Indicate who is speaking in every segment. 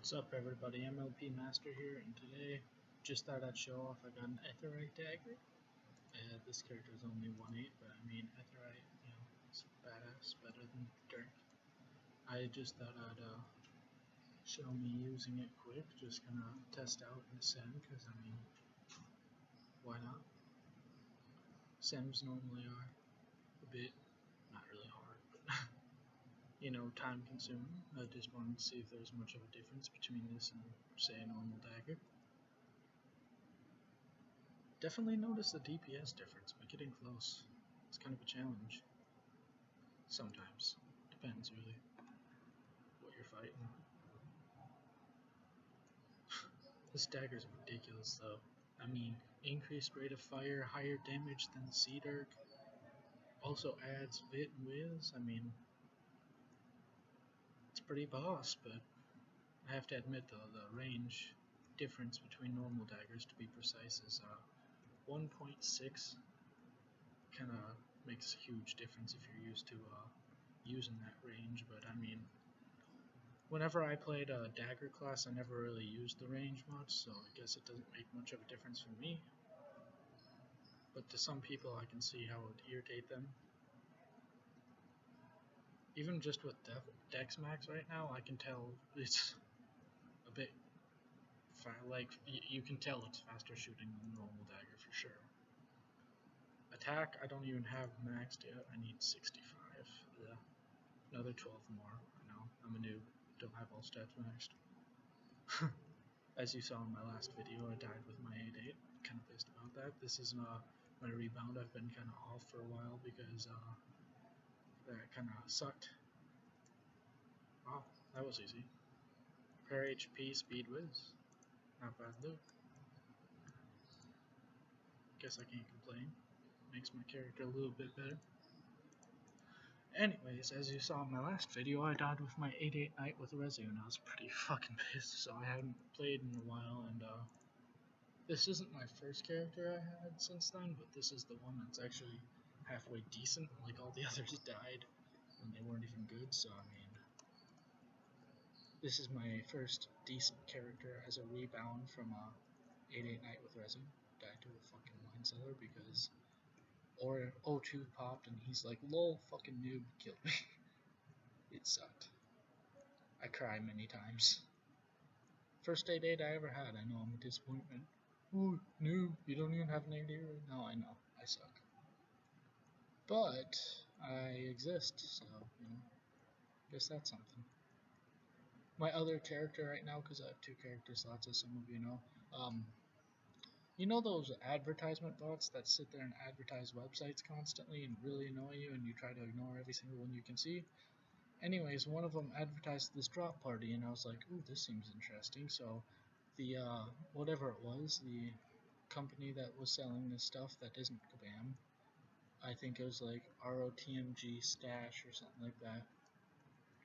Speaker 1: What's up everybody, MLP Master here, and today just thought I'd show off I got an Etherite Dagger. This character is only 1/8, but I mean Etherite, it's badass, better than dirt. I just thought I'd show me using it quick, just gonna test out in Sim, because I mean, why not? Sims normally are a bit, not really hard, but time consuming. I just wanted to see if there's much of a difference between this and, say, a normal dagger. Definitely notice the DPS difference, but getting close, it's kind of a challenge. Sometimes. Depends, really, what you're fighting. This dagger's ridiculous, though. I mean, increased rate of fire, higher damage than the Sea Dirk. Also adds Vit and Whiz. I mean, it's pretty boss, but I have to admit, though, the range difference between normal daggers, to be precise, is 1.6. Kind of makes a huge difference if you're used to using that range, but I mean, whenever I played a dagger class, I never really used the range much, so I guess it doesn't make much of a difference for me. But to some people, I can see how it would irritate them. Even just with Dex Max right now, I can tell it's a bit, like, you can tell it's faster shooting than normal dagger for sure. Attack, I don't even have maxed yet. I need 65. Yeah. Another 12 more. I know, I'm a noob. Don't have all stats maxed. As you saw in my last video, I died with my 8/8. Kind of pissed about that. This is my rebound. I've been kind of off for a while because that kind of sucked. Wow, that was easy. Per HP, speed whiz. Not bad loot. Guess I can't complain. Makes my character a little bit better. Anyways, as you saw in my last video, I died with my 8/8 Knight with Rezu, and I was pretty fucking pissed, so I hadn't played in a while, and this isn't my first character I had since then, but this is the one that's actually halfway decent. Like, all the others died when they weren't even good, so I mean, this is my first decent character as a rebound from 8/8 Knight with Rezu. Died to a fucking line seller because or O2 popped and he's like, lol, fucking noob, killed me. It sucked. I cried many times. First 8/8 I ever had. I know, I'm a disappointment. Ooh, noob, you don't even have an 8/8 right now. I know, I suck. But I exist, so, I guess that's something. My other character right now, because I have 2 character slots, as some of you know, you know those advertisement bots that sit there and advertise websites constantly and really annoy you, and you try to ignore every single one you can see? Anyways, one of them advertised this drop party, and I was like, ooh, this seems interesting. So the, whatever it was, the company that was selling this stuff that isn't Kabam, I think it was like RotMG Stash or something like that,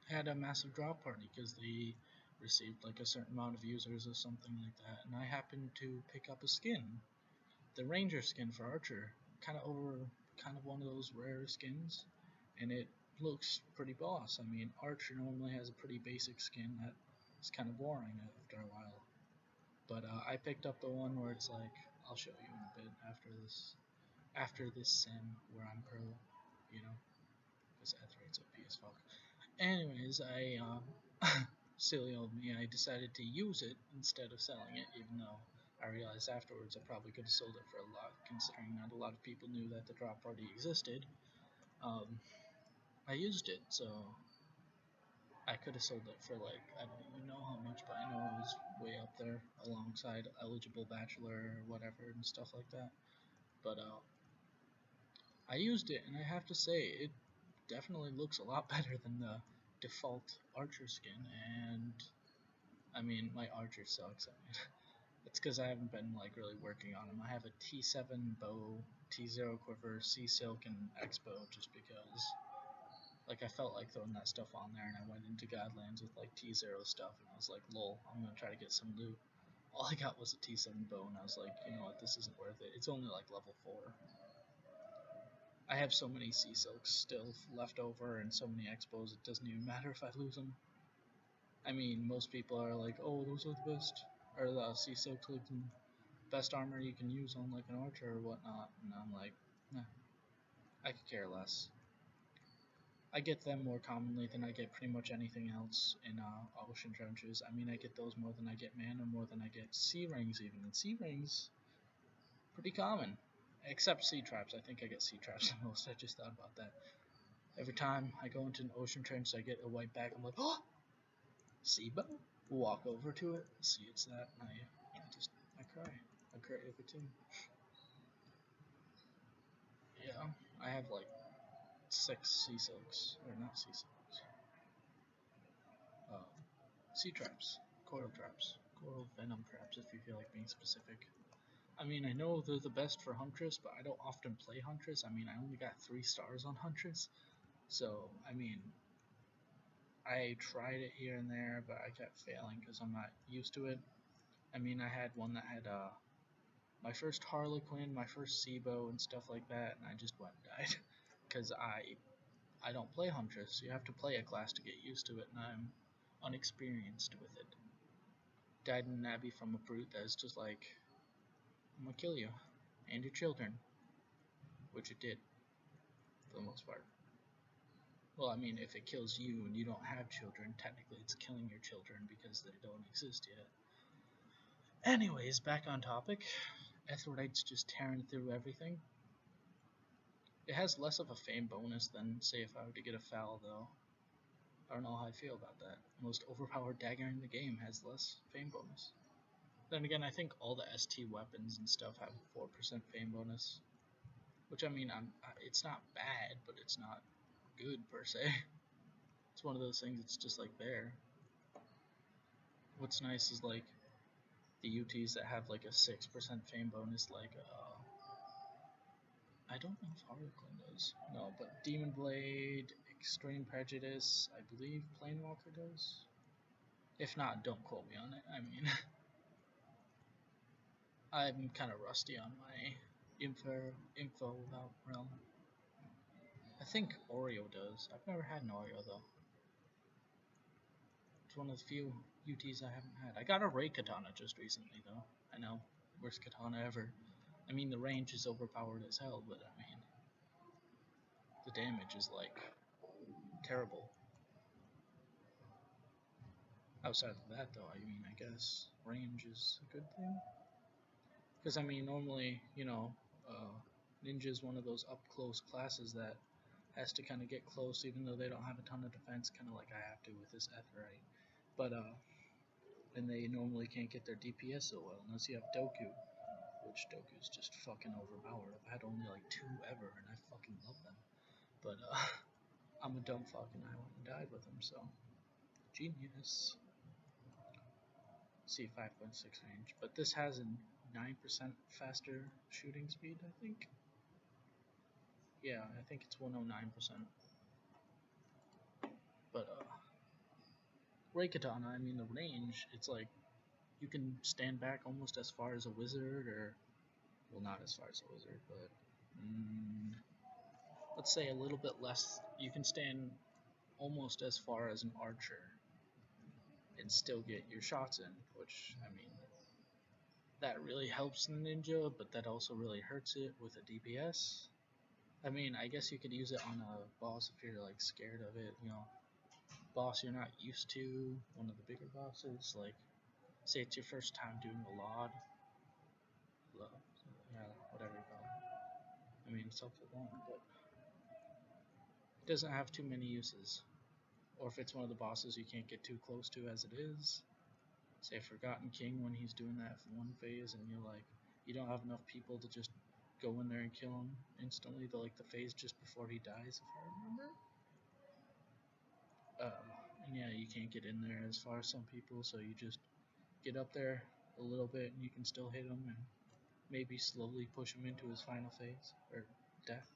Speaker 1: had a massive drop party because they received like a certain amount of users or something like that, and I happened to pick up a skin, the Ranger skin for Archer, kind of one of those rare skins, and it looks pretty boss. I mean, Archer normally has a pretty basic skin that is kind of boring after a while, but I picked up the one where it's like, I'll show you in a bit after this sim where I'm pro, because Etherite's OP as fuck. Anyways, I silly old me, I decided to use it instead of selling it, even though I realized afterwards I probably could have sold it for a lot, considering not a lot of people knew that the drop party existed. I used it, so I could have sold it for, like, I don't even know how much, but I know it was way up there alongside Eligible Bachelor or whatever and stuff like that. But I used it, and I have to say, it definitely looks a lot better than the default Archer skin, and I mean, my Archer sucks. I mean, it's because I haven't been, like, really working on him. I have a T7 bow, T0 quiver, C silk, and X bow just because, like, I felt like throwing that stuff on there, and I went into Godlands with, like, T0 stuff, and I was like, lol, I'm gonna try to get some loot. All I got was a T7 bow, and I was like, you know what, this isn't worth it. It's only, like, level 4. I have so many sea silks still left over and so many expos, it doesn't even matter if I lose them. I mean, most people are like, oh, those are the best, or the sea silks like the best armor you can use on like an archer or whatnot. And I'm like, nah, I could care less. I get them more commonly than I get pretty much anything else in ocean trenches. I mean, I get those more than I get mana, more than I get sea rings even. And sea rings, pretty common. Except sea traps. I think I get sea traps the most. I just thought about that. Every time I go into an ocean trench, I get a white back. I'm like, oh, sea bow. Walk over to it, see it's that, and I cry. I cry every time. Yeah, I have like 6 sea silks, or not sea silks. Uh, Sea traps, coral venom traps. If you feel like being specific. I mean, I know they're the best for Huntress, but I don't often play Huntress. I mean, I only got 3 stars on Huntress, so I mean, I tried it here and there, but I kept failing because I'm not used to it. I mean, I had one that had my first Harlequin, my first Seabow, and stuff like that, and I just went and died because I don't play Huntress. You have to play a class to get used to it, and I'm unexperienced with it. Died in an abbey from a brute that's just like, I'm gonna kill you and your children, which it did for the most part. Well, I mean, if it kills you and you don't have children, technically it's killing your children because they don't exist yet. Anyways, back on topic. Etherite's just tearing through everything. It has less of a fame bonus than, say, if I were to get a foul, though. I don't know how I feel about that. Most overpowered dagger in the game has less fame bonus. Then again, I think all the ST weapons and stuff have 4% fame bonus. Which, I mean, it's not bad, but it's not good, per se. It's one of those things that's just, like, there. What's nice is, like, the UTs that have, like, a 6% fame bonus, like, I don't know if Harlequin does. No, but Demon Blade, Extreme Prejudice, I believe Planewalker does. If not, don't quote me on it. I mean, I'm kind of rusty on my info about Realm. I think Oreo does. I've never had an Oreo though. It's one of the few UTs I haven't had. I got a Ray Katana just recently though. I know, worst katana ever. I mean, the range is overpowered as hell, but I mean, the damage is like terrible. Outside of that, though, I mean, I guess range is a good thing. Because, I mean, normally, Ninja is one of those up-close classes that has to kind of get close even though they don't have a ton of defense, kind of like I have to with this Etherite. But, and they normally can't get their DPS so well unless you have Doku, which Doku's just fucking overpowered. I've had only like 2 ever, and I fucking love them. But, I'm a dumb fuck, and I went and died with them, so genius. See 5.6 range, but this has a 9% faster shooting speed, I think. Yeah, I think it's 109%. But Ray Katana, I mean the range, it's like you can stand back almost as far as a wizard, or well, not as far as a wizard, but let's say a little bit less. You can stand almost as far as an archer and still get your shots in, which I mean that really helps the ninja, but that also really hurts it with a DPS. I mean, I guess you could use it on a boss if you're like scared of it, boss you're not used to, one of the bigger bosses, like say it's your first time doing a LOD, yeah, whatever you call it. I mean, it's up to them, but it doesn't have too many uses. Or if it's one of the bosses you can't get too close to as it is, say Forgotten King when he's doing that one phase and you're like, you don't have enough people to just go in there and kill him instantly, the phase just before he dies, if I remember. And yeah, you can't get in there as far as some people, so you just get up there a little bit and you can still hit him and maybe slowly push him into his final phase, or death.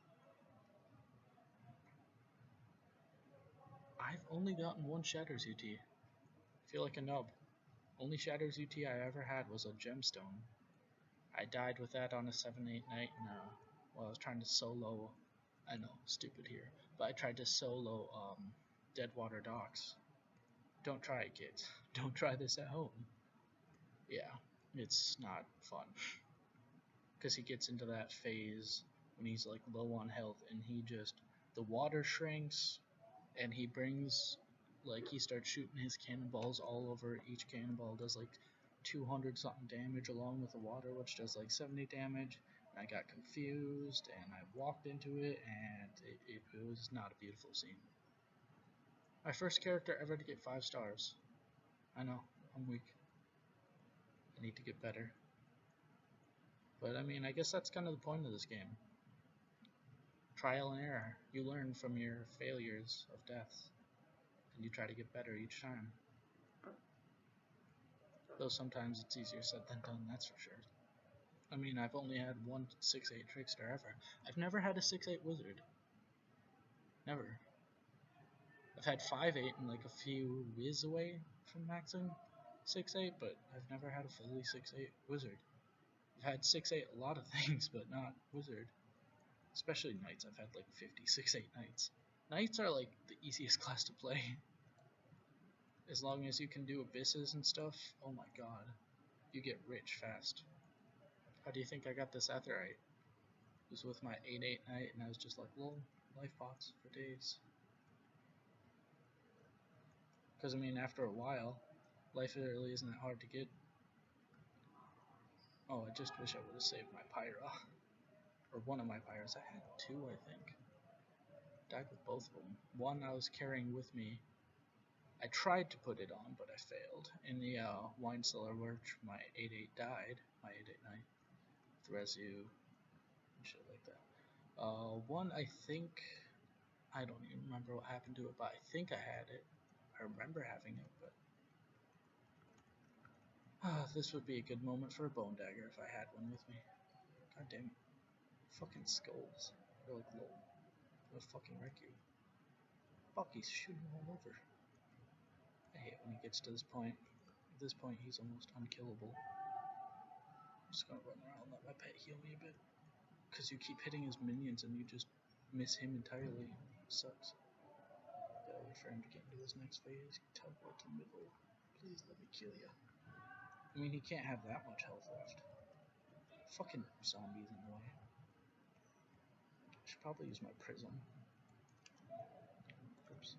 Speaker 1: I've only gotten one Shatters UT. I feel like a nub. Only Shatters UT I ever had was a gemstone. I died with that on a 7-8 night, and I was trying to solo, I know, stupid here, but I tried to solo Deadwater Docks. Don't try it, kids. Don't try this at home. Yeah, it's not fun. Because he gets into that phase when he's like low on health and the water shrinks and he brings, like, he starts shooting his cannonballs all over. Each cannonball does like 200 something damage along with the water, which does like 70 damage. And I got confused and I walked into it and it was not a beautiful scene. My first character ever to get 5 stars. I know, I'm weak. I need to get better. But I mean, I guess that's kind of the point of this game. Trial and error. You learn from your failures of deaths, and you try to get better each time. Though sometimes it's easier said than done, that's for sure. I mean, I've only had one 6/8 trickster ever. I've never had a 6/8 wizard. Never. I've had 5/8 and like a few whiz away from maxing 6/8, but I've never had a fully 6/8 wizard. I've had 6/8 a lot of things, but not wizard. Especially knights. I've had like 50 6/8 knights. Knights are like the easiest class to play. As long as you can do abysses and stuff, oh my god, you get rich fast. How do you think I got this Etherite? It was with my 8/8 knight, and I was just like, lol, life pots for days. Because I mean, after a while, life really isn't that hard to get. Oh, I just wish I would have saved my Pyra. Or one of my Pyras. I had 2, I think. Died with both of them. One I was carrying with me. I tried to put it on, but I failed. In the wine cellar where my 8/8 died, my 8/8 knight, with resu and shit like that. One I think, I don't even remember what happened to it, but I think I had it. I remember having it, but this would be a good moment for a bone dagger if I had one with me. God damn it. Fucking skulls. They're like, lol. They'll fucking wreck you. Fuck, he's shooting all over. I hate when he gets to this point. At this point, he's almost unkillable. I'm just gonna run around and let my pet heal me a bit. Because you keep hitting his minions and you just miss him entirely. It sucks. Gotta wait for him to get into his next phase. Teleport to middle. Please let me kill ya. I mean, he can't have that much health left. Fucking zombies in the way. I should probably use my prism. Oops.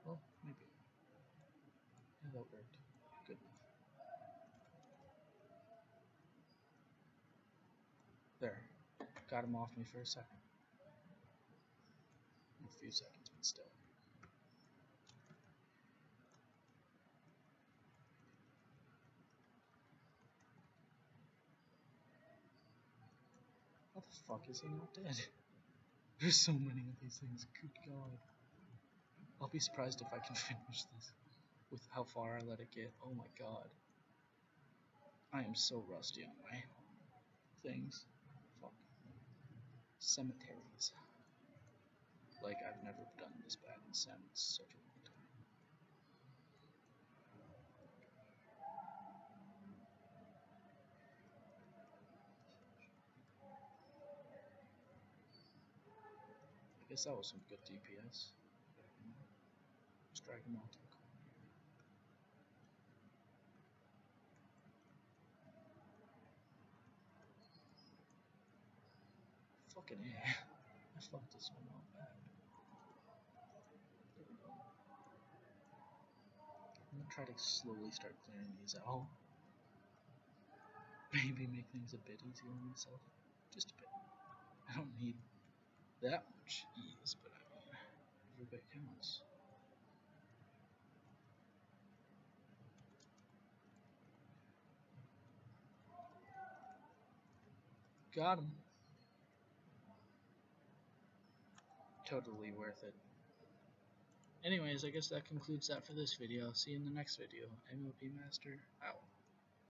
Speaker 1: Well, maybe. Yeah, that worked. Good enough. There. Got him off me for a second. A few seconds, but still. How the fuck is he not dead? There's so many of these things, good god. I'll be surprised if I can finish this with how far I let it get. Oh my god. I am so rusty on my things. Fuck. Cemeteries. Like, I've never done this bad in Sem in such a long time. I guess that was some good DPS. Let's drag him out to the corner. Fucking A. I fucked this one up bad. There we go. I'm gonna try to slowly start clearing these out. Maybe make things a bit easier on myself. Just a bit. I don't need that much ease, but I mean, every bit counts. Got him. Totally worth it. Anyways, I guess that concludes that for this video. See you in the next video. MOP Master, out.